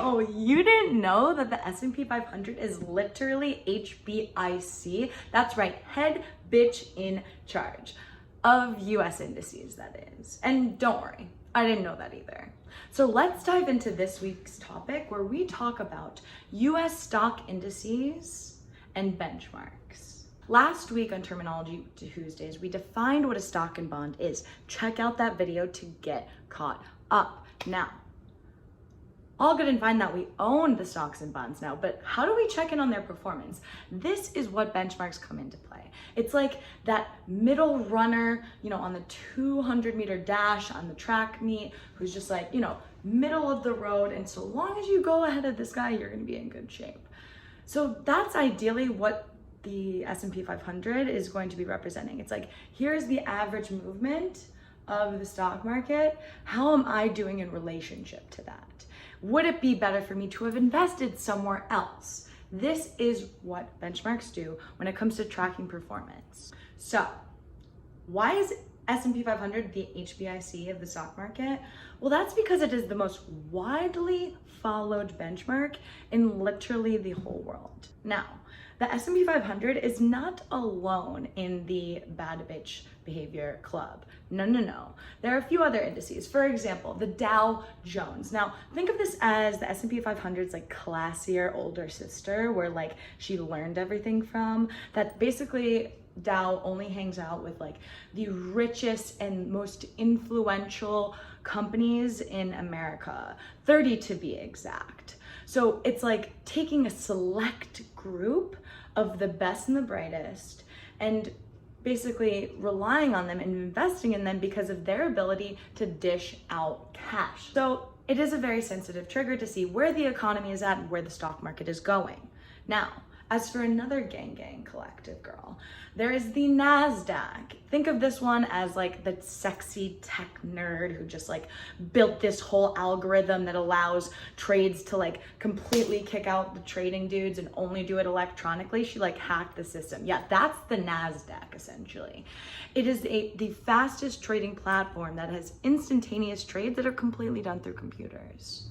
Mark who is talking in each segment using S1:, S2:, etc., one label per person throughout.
S1: So you didn't know that the S&P 500 is literally HBIC? That's right, head bitch in charge of US indices, that is. And don't worry, I didn't know that either. So let's dive into this week's topic where we talk about US stock indices and benchmarks. Last week on Terminology Tuesdays, we defined what a stock and bond is. Check out that video to get caught up. Now, all good and fine that we own the stocks and bonds now, but how do we check in on their performance? This is what benchmarks come into play. It's like that middle runner, on the 200-meter dash on the track meet, who's just like, middle of the road. And so long as you go ahead of this guy, you're gonna be in good shape. So that's ideally what the S&P 500 is going to be representing. It's like, here's the average movement of the stock market. How am I doing in relationship to that? Would it be better for me to have invested somewhere else? This is what benchmarks do when it comes to tracking performance. So why is S&P 500 the HBIC of the stock market? Well, that's because it is the most widely followed benchmark in literally the whole world. Now, the S&P 500 is not alone in the bad bitch behavior club. No. There are a few other indices. For example, the Dow Jones. Now, think of this as the S&P 500's classier older sister, where she learned everything from. That basically Dow only hangs out with the richest and most influential companies in America, 30 to be exact. So it's taking a select group of the best and the brightest and basically relying on them and investing in them because of their ability to dish out cash. So it is a very sensitive trigger to see where the economy is at and where the stock market is going. Now, as for another gang collective girl, there is the NASDAQ. Think of this one as the sexy tech nerd who just built this whole algorithm that allows trades to completely kick out the trading dudes and only do it electronically. She hacked the system. Yeah, that's the NASDAQ essentially. It is the fastest trading platform that has instantaneous trades that are completely done through computers.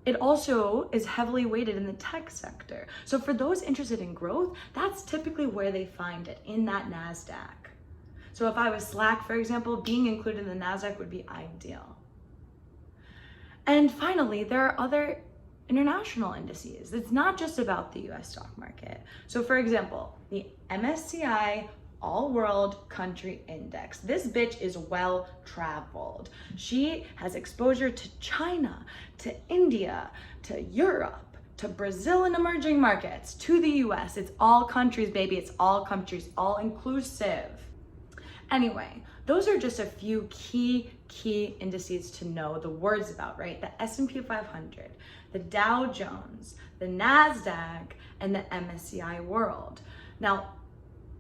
S1: It also is heavily weighted in the tech sector. So for those interested in growth, that's typically where they find it, in that NASDAQ. So if I was Slack, for example, being included in the NASDAQ would be ideal. And finally, there are other international indices. It's not just about the US stock market. So for example, the MSCI All World Country Index. This bitch is well traveled. She has exposure to China, to India, to Europe, to Brazil and emerging markets, to the US. It's all countries, baby. It's all countries, all inclusive. Anyway, those are just a few key indices to know the words about, right? The S&P 500, the Dow Jones, the NASDAQ, and the MSCI World. Now,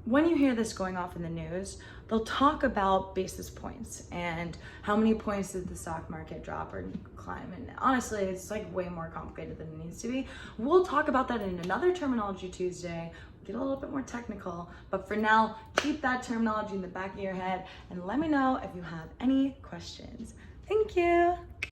S1: when you hear this going off in the news, they'll talk about basis points and how many points did the stock market drop or climb. And honestly, it's way more complicated than it needs to be. We'll talk about that in another Terminology Tuesday, get a little bit more technical. But for now, keep that terminology in the back of your head and let me know if you have any questions. Thank you.